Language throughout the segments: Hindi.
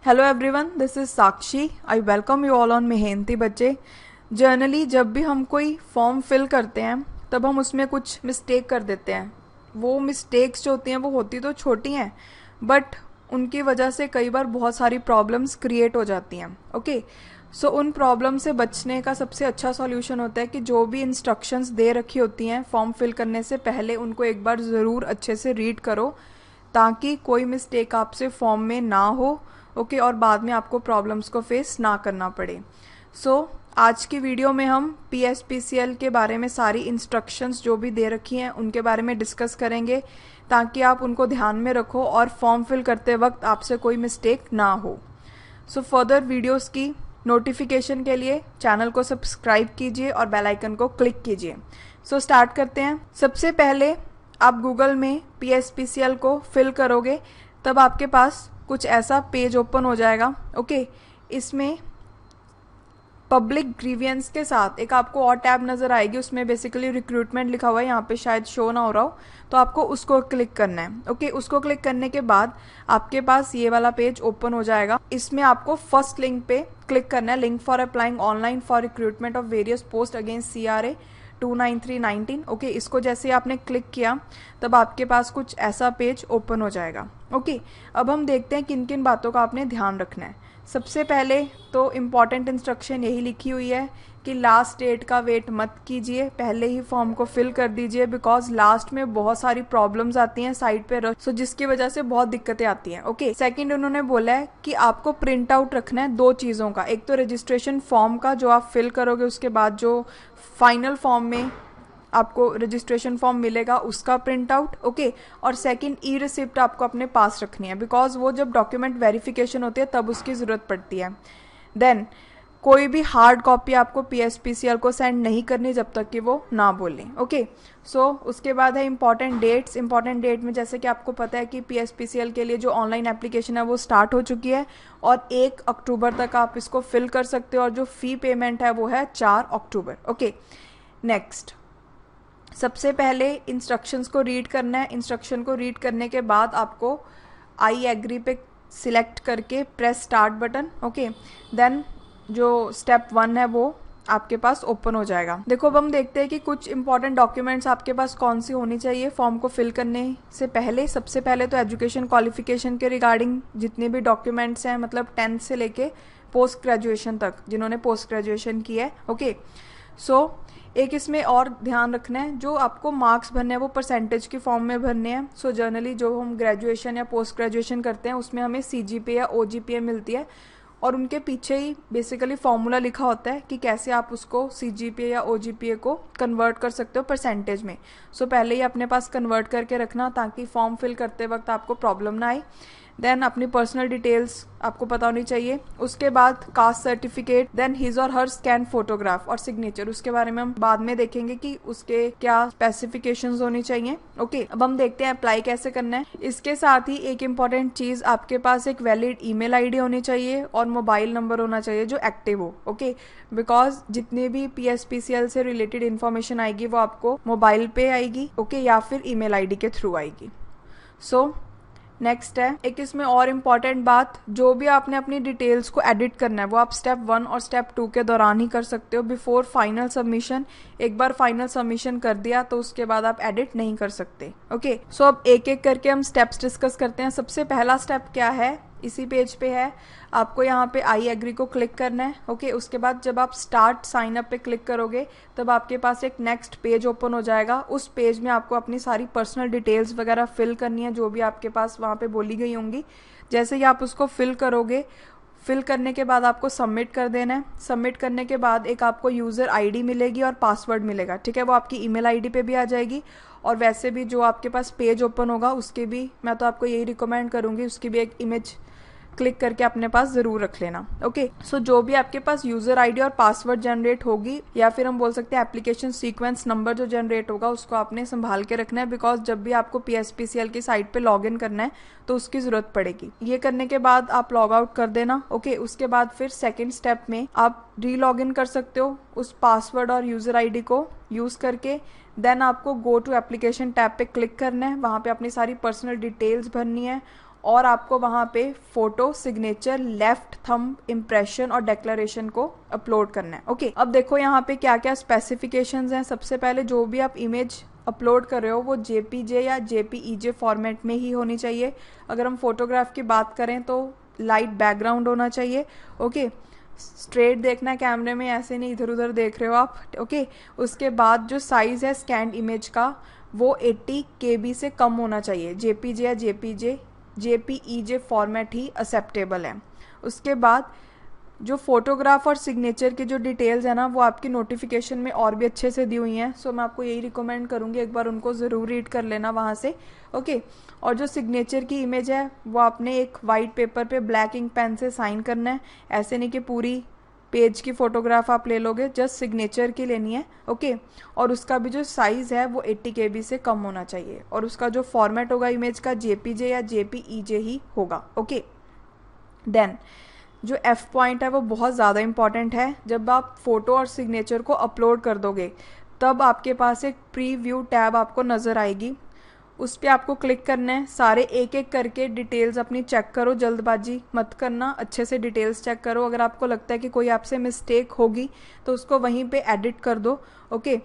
Hello everyone, this is Sakshi. I welcome you all on मेहनती बच्चे। जर्नली जब भी हम कोई फॉर्म फिल करते हैं तब हम उसमें कुछ मिस्टेक कर देते हैं। वो मिस्टेक्स जो होती हैं वो होती तो छोटी हैं, बट उनकी वजह से कई बार बहुत सारी प्रॉब्लम्स क्रिएट हो जाती हैं। ओके, सो उन प्रॉब्लम से बचने का सबसे अच्छा सॉल्यूशन होता है कि जो भी इंस्ट्रक्शंस दे रखी होती हैं फॉर्म फिल करने से पहले उनको एक बार ज़रूर अच्छे से रीड करो, ताकि कोई मिस्टेक आपसे फॉर्म में ना हो। ओके, और बाद में आपको प्रॉब्लम्स को फेस ना करना पड़े। आज की वीडियो में हम PSPCL के बारे में सारी इंस्ट्रक्शंस जो भी दे रखी हैं उनके बारे में डिस्कस करेंगे, ताकि आप उनको ध्यान में रखो और फॉर्म फिल करते वक्त आपसे कोई मिस्टेक ना हो। फर्दर वीडियोस की नोटिफिकेशन के लिए चैनल को सब्सक्राइब कीजिए और बेल आइकन को क्लिक कीजिए। स्टार्ट करते हैं। सबसे पहले आप गूगल में PSPCL को फिल करोगे तब आपके पास कुछ ऐसा पेज ओपन हो जाएगा। ओके, इसमें पब्लिक ग्रीवियंस के साथ एक आपको और टैब नज़र आएगी, उसमें बेसिकली रिक्रूटमेंट लिखा हुआ है, यहाँ पे शायद शो ना हो रहा हो, तो आपको उसको क्लिक करना है। ओके, उसको क्लिक करने के बाद आपके पास ये वाला पेज ओपन हो जाएगा। इसमें आपको फर्स्ट लिंक पे क्लिक करना है, link for applying online for recruitment of various post against CRA 29319। Okay, इसको जैसे आपने क्लिक किया तब आपके पास कुछ ऐसा पेज ओपन हो जाएगा। ओके, अब हम देखते हैं किन किन बातों का आपने ध्यान रखना है। सबसे पहले तो इम्पॉर्टेंट इंस्ट्रक्शन यही लिखी हुई है कि लास्ट डेट का वेट मत कीजिए, पहले ही फॉर्म को फिल कर दीजिए, बिकॉज लास्ट में बहुत सारी प्रॉब्लम्स आती हैं साइड पे जिसकी वजह से बहुत दिक्कतें आती हैं। ओके, सेकंड उन्होंने बोला है कि आपको प्रिंट आउट रखना है दो चीज़ों का, एक तो रजिस्ट्रेशन फॉर्म का जो आप फिल करोगे, उसके बाद जो फाइनल फॉर्म में आपको रजिस्ट्रेशन फॉर्म मिलेगा उसका प्रिंट आउट। ओके, और सेकंड ई रिसिप्ट आपको अपने पास रखनी है, बिकॉज वो जब डॉक्यूमेंट वेरिफिकेशन होती है तब उसकी ज़रूरत पड़ती है। देन कोई भी हार्ड कॉपी आपको PSPCL को सेंड नहीं करनी जब तक कि वो ना बोलें। ओके, उसके बाद है इंपॉर्टेंट डेट्स। इंपॉर्टेंट डेट में जैसे कि आपको पता है कि PSPCL के लिए जो ऑनलाइन एप्लीकेशन है वो स्टार्ट हो चुकी है और 1 अक्टूबर तक आप इसको फिल कर सकते हो, और जो फ़ी पेमेंट है वो है 4 अक्टूबर। ओके, नेक्स्ट, सबसे पहले इंस्ट्रक्शंस को रीड करना है। इंस्ट्रक्शन को रीड करने के बाद आपको आई एग्री पे सिलेक्ट करके press start button. Okay, then जो स्टेप 1 है वो आपके पास ओपन हो जाएगा। देखो, अब हम देखते हैं कि कुछ इंपॉर्टेंट डॉक्यूमेंट्स आपके पास कौन सी होनी चाहिए फॉर्म को फिल करने से पहले। सबसे पहले तो एजुकेशन क्वालिफिकेशन के रिगार्डिंग जितने भी डॉक्यूमेंट्स हैं, मतलब 10th से लेके पोस्ट ग्रेजुएशन तक, जिन्होंने पोस्ट ग्रेजुएशन की है। ओके, एक इसमें और ध्यान रखना है, जो आपको मार्क्स भरने हैं वो परसेंटेज की फॉर्म में भरने हैं। जर्नली जो हम ग्रेजुएशन या पोस्ट ग्रेजुएशन करते हैं उसमें हमें CGPA या OGPA मिलती है, और उनके पीछे ही बेसिकली फॉर्मूला लिखा होता है कि कैसे आप उसको CGPA या OGPA को कन्वर्ट कर सकते हो परसेंटेज में। पहले ही अपने पास कन्वर्ट करके रखना, ताकि फॉर्म फिल करते वक्त आपको प्रॉब्लम ना आए। देन अपनी पर्सनल डिटेल्स आपको पता होनी चाहिए। उसके बाद कास्ट सर्टिफिकेट, देन हिज और हर स्कैन फोटोग्राफ और सिग्नेचर। उसके बारे में हम बाद में देखेंगे कि उसके क्या स्पेसिफिकेशंस होनी चाहिए। ओके, अब हम देखते हैं अप्लाई कैसे करना है। इसके साथ ही एक इम्पॉर्टेंट चीज, आपके पास एक वैलिड ईमेल आईडी होनी चाहिए और मोबाइल नंबर होना चाहिए जो एक्टिव हो। ओके, बिकॉज जितनी भी PSPCL से रिलेटेड इन्फॉर्मेशन आएगी वो आपको मोबाइल पे आएगी। ओके, या फिर ईमेल आईडी के थ्रू आएगी। नेक्स्ट है एक इसमें और इम्पॉर्टेंट बात, जो भी आपने अपनी डिटेल्स को एडिट करना है वो आप स्टेप 1 और स्टेप 2 के दौरान ही कर सकते हो, बिफोर फाइनल सबमिशन। एक बार फाइनल सबमिशन कर दिया तो उसके बाद आप एडिट नहीं कर सकते। ओके, अब एक एक करके हम स्टेप्स डिस्कस करते हैं। सबसे पहला स्टेप क्या है, इसी पेज पे है, आपको यहाँ पे आई एग्री को क्लिक करना है। ओके, उसके बाद जब आप स्टार्ट साइन अप पे क्लिक करोगे तब आपके पास एक नेक्स्ट पेज ओपन हो जाएगा। उस पेज में आपको अपनी सारी पर्सनल डिटेल्स वगैरह फिल करनी है, जो भी आपके पास वहाँ पे बोली गई होंगी। जैसे ही आप उसको फिल करोगे, फिल करने के बाद आपको सबमिट कर देना है। सबमिट करने के बाद एक आपको यूज़र ID मिलेगी और पासवर्ड मिलेगा। ठीक है, वो आपकी ईमेल ID पे भी आ जाएगी, और वैसे भी जो आपके पास पेज ओपन होगा उसके भी मैं तो आपको यही रिकमेंड करूँगी, उसकी भी एक इमेज क्लिक करके अपने पास ज़रूर रख लेना। ओके, जो भी आपके पास यूज़र ID और पासवर्ड जनरेट होगी, या फिर हम बोल सकते हैं एप्लीकेशन सीक्वेंस नंबर जो जनरेट होगा, उसको आपने संभाल के रखना है, बिकॉज जब भी आपको PSPCL की साइट पे लॉगिन करना है तो उसकी ज़रूरत पड़ेगी। ये करने के बाद आप लॉग आउट कर देना। ओके, उसके बाद फिर सेकेंड स्टेप में आप री लॉगिन कर सकते हो उस पासवर्ड और यूज़र ID को यूज़ करके। देन आपको गो टू एप्लीकेशन टैब पे क्लिक करना है, वहाँ पे अपनी सारी पर्सनल डिटेल्स भरनी है और आपको वहाँ पे photo, signature, left thumb impression और डिक्लेरेशन को अपलोड करना है। ओके, अब देखो यहाँ पे क्या क्या स्पेसिफिकेशंस हैं। सबसे पहले जो भी आप इमेज अपलोड कर रहे हो वो जेपीजे या जेपीईजे फॉर्मेट में ही होनी चाहिए। अगर हम फोटोग्राफ की बात करें तो लाइट बैकग्राउंड होना चाहिए। ओके, स्ट्रेट देखना है कैमरे में, ऐसे नहीं इधर उधर देख रहे हो आप। ओके, उसके बाद जो साइज़ है स्कैन्ड इमेज का वो 80 KB से कम होना चाहिए। जेपीजे या जेपीईजे फॉर्मेट ही एक्सेप्टेबल है। उसके बाद जो फोटोग्राफ और सिग्नेचर की जो डिटेल्स है ना वो आपकी नोटिफिकेशन में और भी अच्छे से दी हुई हैं। सो मैं आपको यही रिकमेंड करूँगी, एक बार उनको ज़रूर रीड कर लेना वहाँ से। ओके, और जो सिग्नेचर की इमेज है वो आपने एक वाइट पेपर पे ब्लैक इंक पेन से साइन करना है। ऐसे नहीं कि पूरी पेज की फ़ोटोग्राफ आप ले लोगे, जस्ट सिग्नेचर की लेनी है। ओके, और उसका भी जो साइज़ है वो 80 KB से कम होना चाहिए और उसका जो फॉर्मेट होगा इमेज का जेपीजे या जेपीईजे ही होगा। ओके, देन जो F पॉइंट है वो बहुत ज़्यादा इंपॉर्टेंट है। जब आप फ़ोटो और सिग्नेचर को अपलोड कर दोगे तब आपके पास एक प्रीव्यू टैब आपको नज़र आएगी, उस पर आपको क्लिक करना है। सारे एक एक करके डिटेल्स अपनी चेक करो, जल्दबाजी मत करना, अच्छे से डिटेल्स चेक करो। अगर आपको लगता है कि कोई आपसे मिस्टेक होगी तो उसको वहीं पे एडिट कर दो। ओके,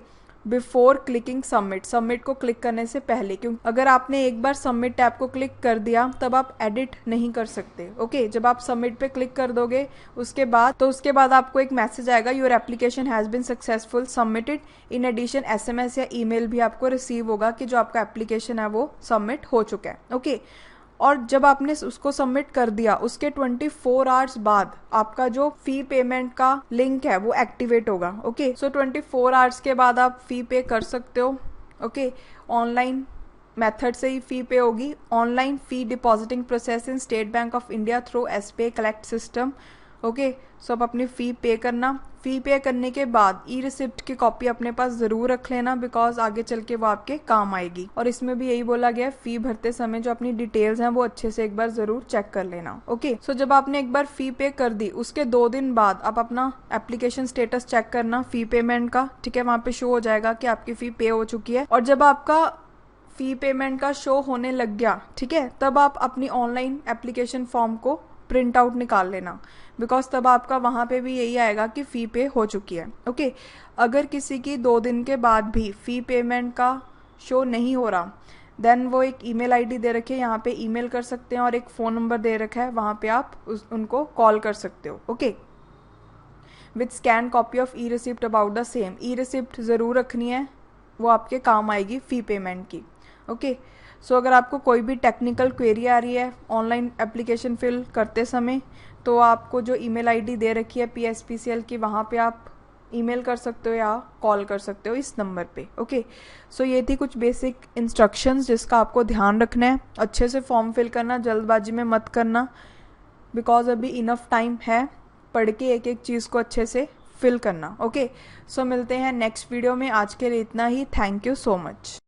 बिफोर क्लिकिंग सबमिट को क्लिक करने से पहले, क्योंकि अगर आपने एक बार सबमिट टैब को क्लिक कर दिया तब आप एडिट नहीं कर सकते। ओके, जब आप सबमिट पे क्लिक कर दोगे उसके बाद आपको एक मैसेज आएगा, your application has been successful submitted. In addition SMS या ईमेल भी आपको रिसीव होगा कि जो आपका एप्लीकेशन है वो सबमिट हो चुका है। ओके, और जब आपने उसको सबमिट कर दिया उसके 24 आवर्स बाद आपका जो फ़ी पेमेंट का लिंक है वो एक्टिवेट होगा। ओके, सो 24 आवर्स के बाद आप फ़ी पे कर सकते हो। ओके, ऑनलाइन मेथड से ही फ़ी पे होगी। Online fee depositing process in State Bank of India through SPay collect system. Okay, so आप अपनी फ़ी पे करना। फ़ी पे करने के बाद ई रिसिप्ट की कॉपी अपने पास ज़रूर रख लेना, बिकॉज आगे चल के वो आपके काम आएगी। और इसमें भी यही बोला गया है, फ़ी भरते समय जो अपनी डिटेल्स हैं वो अच्छे से एक बार ज़रूर चेक कर लेना। ओके, सो जब आपने एक बार फ़ी पे कर दी उसके 2 दिन बाद आप अपना एप्लीकेशन स्टेटस चेक करना फ़ी पेमेंट का। ठीक है, वहाँ पे शो हो जाएगा कि आपकी फ़ी पे हो चुकी है। और जब आपका फ़ी पेमेंट का शो होने लग गया, ठीक है, तब आप अपनी ऑनलाइन एप्लीकेशन फॉर्म को प्रिंट आउट निकाल लेना, बिकॉज तब आपका वहाँ पे भी यही आएगा कि फ़ी पे हो चुकी है। ओके, अगर किसी की 2 दिन के बाद भी फ़ी पेमेंट का शो नहीं हो रहा, देन वो एक ईमेल आईडी दे रखी है, यहाँ पे ईमेल कर सकते हैं और एक फ़ोन नंबर दे रखा है, वहाँ पे आप उनको कॉल कर सकते हो। Okay, with scan copy of E receipt about the same. E receipt ज़रूर रखनी है, वो आपके काम आएगी फ़ी पेमेंट की। ओके, सो अगर आपको कोई भी टेक्निकल क्वेरी आ रही है ऑनलाइन एप्लीकेशन फिल करते समय तो आपको जो ईमेल आईडी दे रखी है PSPCL की, वहाँ पे आप ईमेल कर सकते हो या कॉल कर सकते हो इस नंबर पे। ओके, सो ये थी कुछ बेसिक इंस्ट्रक्शंस जिसका आपको ध्यान रखना है। अच्छे से फॉर्म फिल करना, जल्दबाजी में मत करना, बिकॉज अभी इनफ टाइम है। पढ़ के एक एक चीज़ को अच्छे से फिल करना। ओके, सो मिलते हैं नेक्स्ट वीडियो में। आज के लिए इतना ही। Thank you so much.